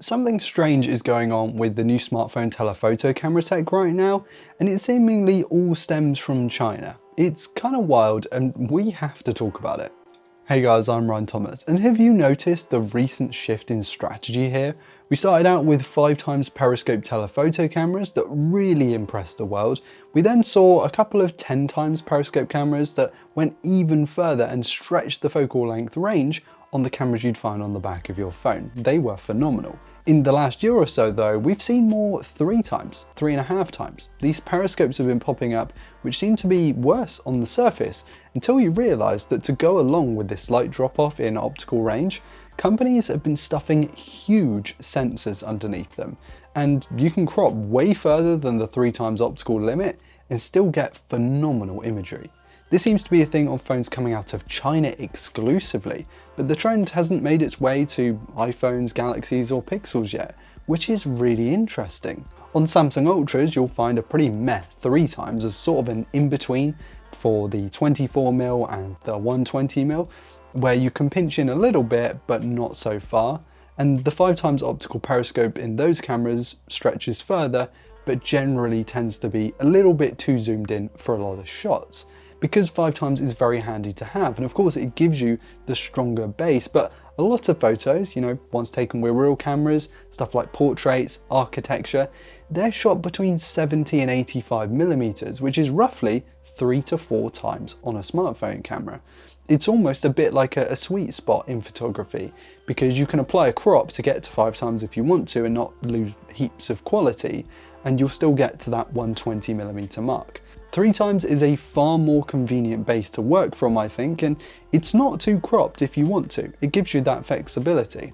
Something strange is going on with the new smartphone telephoto camera tech right now, and it seemingly all stems from China. It's kind of wild, and we have to talk about it. Hey guys, I'm Ryan Thomas, and have you noticed the recent shift in strategy here? We started out with 5x periscope telephoto cameras that really impressed the world. We then saw a couple of 10x periscope cameras that went even further and stretched the focal length range on the cameras you'd find on the back of your phone. They were phenomenal. In the last year or so though, we've seen more 3x, 3.5x. These periscopes have been popping up, which seem to be worse on the surface, until you realise that to go along with this slight drop off in optical range, companies have been stuffing huge sensors underneath them. And you can crop way further than the 3x optical limit and still get phenomenal imagery. This seems to be a thing on phones coming out of China exclusively, but the trend hasn't made its way to iPhones, Galaxies or Pixels yet, which is really interesting. On Samsung Ultras, you'll find a pretty meh 3x as sort of an in-between for the 24mm and the 120mm, where you can pinch in a little bit, but not so far. And the 5x optical periscope in those cameras stretches further, but generally tends to be a little bit too zoomed in for a lot of shots. Because 5x is very handy to have, and of course it gives you the stronger base, but a lot of photos, once taken with real cameras, stuff like portraits, architecture, they're shot between 70 and 85mm, which is roughly 3 to 4 times on a smartphone camera. It's almost a bit like a sweet spot in photography, because you can apply a crop to get to 5x if you want to and not lose heaps of quality, and you'll still get to that 120mm mark. 3x is a far more convenient base to work from, I think, and it's not too cropped if you want to. It gives you that flexibility.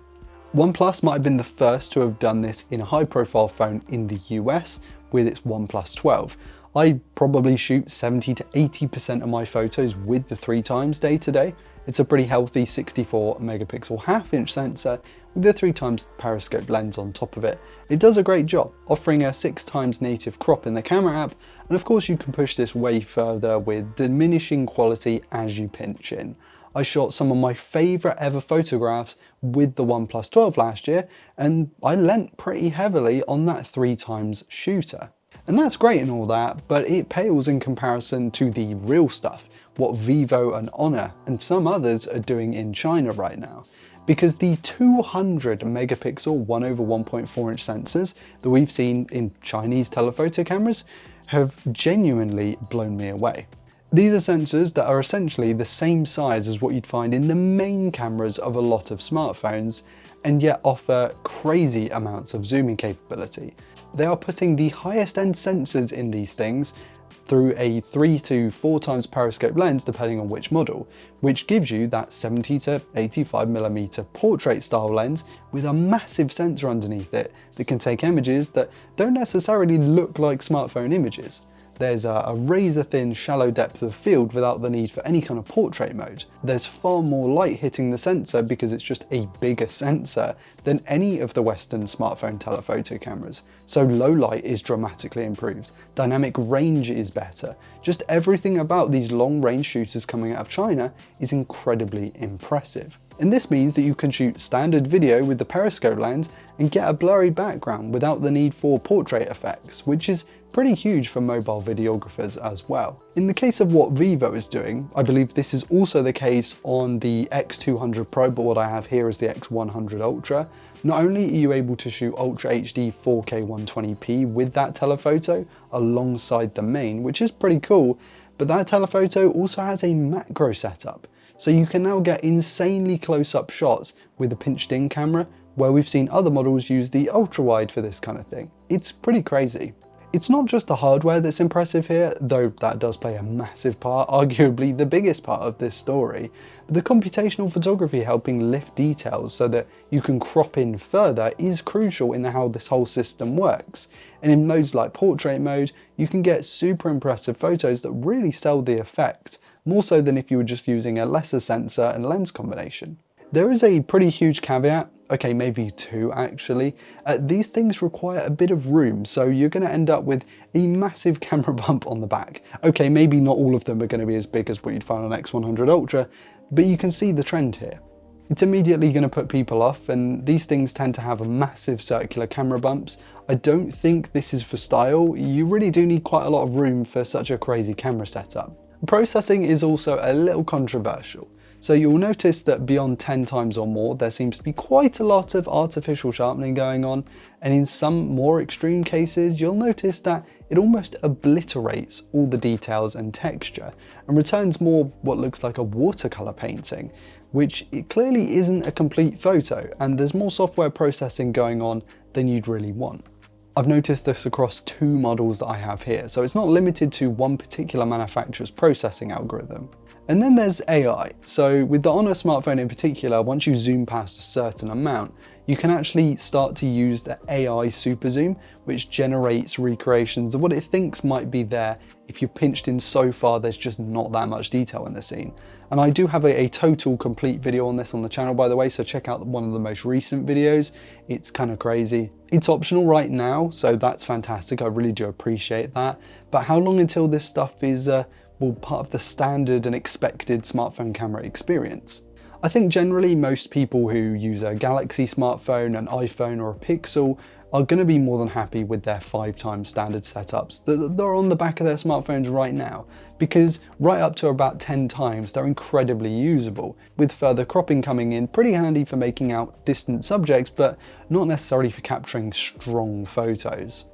OnePlus might have been the first to have done this in a high-profile phone in the US with its OnePlus 12. I probably shoot 70 to 80% of my photos with the 3x day to day. It's a pretty healthy 64 megapixel half-inch sensor with a 3x periscope lens on top of it. It does a great job, offering a 6x native crop in the camera app, and of course you can push this way further with diminishing quality as you pinch in. I shot some of my favourite ever photographs with the OnePlus 12 last year, and I lent pretty heavily on that 3x shooter. And that's great and all that, but it pales in comparison to the real stuff, what Vivo and Honor and some others are doing in China right now. Because the 200 megapixel 1/1.4 inch sensors that we've seen in Chinese telephoto cameras have genuinely blown me away. These are sensors that are essentially the same size as what you'd find in the main cameras of a lot of smartphones, and yet offer crazy amounts of zooming capability. They are putting the highest end sensors in these things through a 3 to 4x periscope lens depending on which model, which gives you that 70 to 85mm portrait style lens with a massive sensor underneath it that can take images that don't necessarily look like smartphone images. There's a razor thin shallow depth of field without the need for any kind of portrait mode. There's far more light hitting the sensor because it's just a bigger sensor than any of the Western smartphone telephoto cameras. So low light is dramatically improved, dynamic range is better. Just everything about these long range shooters coming out of China is incredibly impressive. And this means that you can shoot standard video with the periscope lens and get a blurry background without the need for portrait effects, which is pretty huge for mobile videographers as well. In the case of what Vivo is doing, I believe this is also the case on the X200 Pro, but what I have here is the X100 Ultra. Not only are you able to shoot Ultra HD 4K 120p with that telephoto alongside the main, which is pretty cool, but that telephoto also has a macro setup. So you can now get insanely close-up shots with a pinched-in camera, where we've seen other models use the ultra-wide for this kind of thing. It's pretty crazy. It's not just the hardware that's impressive here, though that does play a massive part, arguably the biggest part of this story, but the computational photography helping lift details so that you can crop in further is crucial in how this whole system works. And in modes like portrait mode, you can get super impressive photos that really sell the effect, more so than if you were just using a lesser sensor and lens combination. There is a pretty huge caveat, okay, maybe two actually. These things require a bit of room, so you're going to end up with a massive camera bump on the back. Okay, maybe not all of them are going to be as big as what you'd find on X100 Ultra, but you can see the trend here. It's immediately going to put people off, and these things tend to have massive circular camera bumps. I don't think this is for style. You really do need quite a lot of room for such a crazy camera setup. Processing is also a little controversial. So you'll notice that beyond 10 times or more, there seems to be quite a lot of artificial sharpening going on, and in some more extreme cases, you'll notice that it almost obliterates all the details and texture and returns more what looks like a watercolor painting, which it clearly isn't a complete photo, and there's more software processing going on than you'd really want. I've noticed this across 2 models that I have here, so it's not limited to one particular manufacturer's processing algorithm. And then there's AI. So with the Honor smartphone in particular, once you zoom past a certain amount, you can actually start to use the AI super zoom, which generates recreations of what it thinks might be there if you pinched in so far there's just not that much detail in the scene. And I do have a total complete video on this on the channel, by the way, so check out one of the most recent videos. It's kind of crazy. It's optional right now, so that's fantastic. I really do appreciate that. But how long until this stuff is part of the standard and expected smartphone camera experience? I think generally most people who use a Galaxy smartphone, an iPhone or a Pixel are going to be more than happy with their 5x standard setups that are on the back of their smartphones right now, because right up to about 10 times they're incredibly usable, with further cropping coming in pretty handy for making out distant subjects, but not necessarily for capturing strong photos.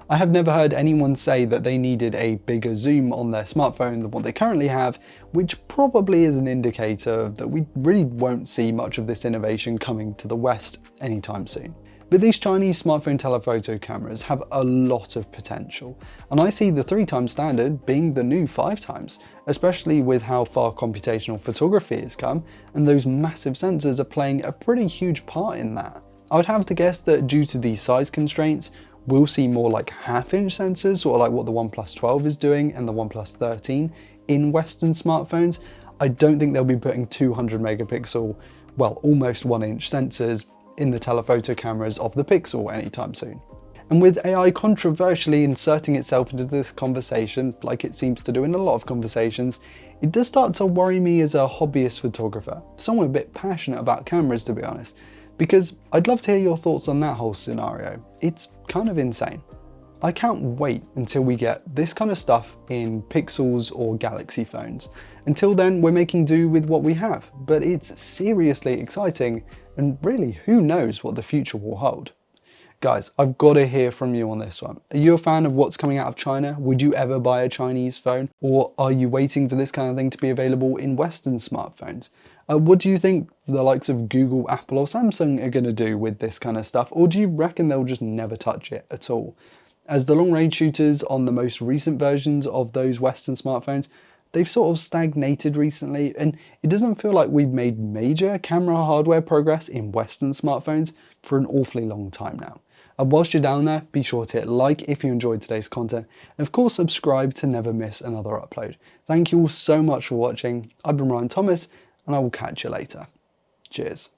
I have never heard anyone say that they needed a bigger zoom on their smartphone than what they currently have, which probably is an indicator that we really won't see much of this innovation coming to the West anytime soon. But these Chinese smartphone telephoto cameras have a lot of potential, and I see the 3x standard being the new 5x, especially with how far computational photography has come, and those massive sensors are playing a pretty huge part in that. I would have to guess that due to these size constraints, we'll see more like half-inch sensors, sort of like what the OnePlus 12 is doing and the OnePlus 13 in Western smartphones. I don't think they'll be putting 200 megapixel, well, almost 1-inch sensors in the telephoto cameras of the Pixel anytime soon. And with AI controversially inserting itself into this conversation, like it seems to do in a lot of conversations, it does start to worry me as a hobbyist photographer, someone a bit passionate about cameras to be honest, because I'd love to hear your thoughts on that whole scenario. It's kind of insane. I can't wait until we get this kind of stuff in Pixels or Galaxy phones. Until then, we're making do with what we have, but it's seriously exciting, and really, who knows what the future will hold. Guys, I've got to hear from you on this one. Are you a fan of what's coming out of China? Would you ever buy a Chinese phone? Or are you waiting for this kind of thing to be available in Western smartphones? What do you think the likes of Google, Apple or Samsung are going to do with this kind of stuff? Or do you reckon they'll just never touch it at all? As the long-range shooters on the most recent versions of those Western smartphones, they've sort of stagnated recently, and it doesn't feel like we've made major camera hardware progress in Western smartphones for an awfully long time now. And whilst you're down there, be sure to hit like if you enjoyed today's content, and of course subscribe to never miss another upload. Thank you all so much for watching. I've been Ryan Thomas, and I will catch you later. Cheers.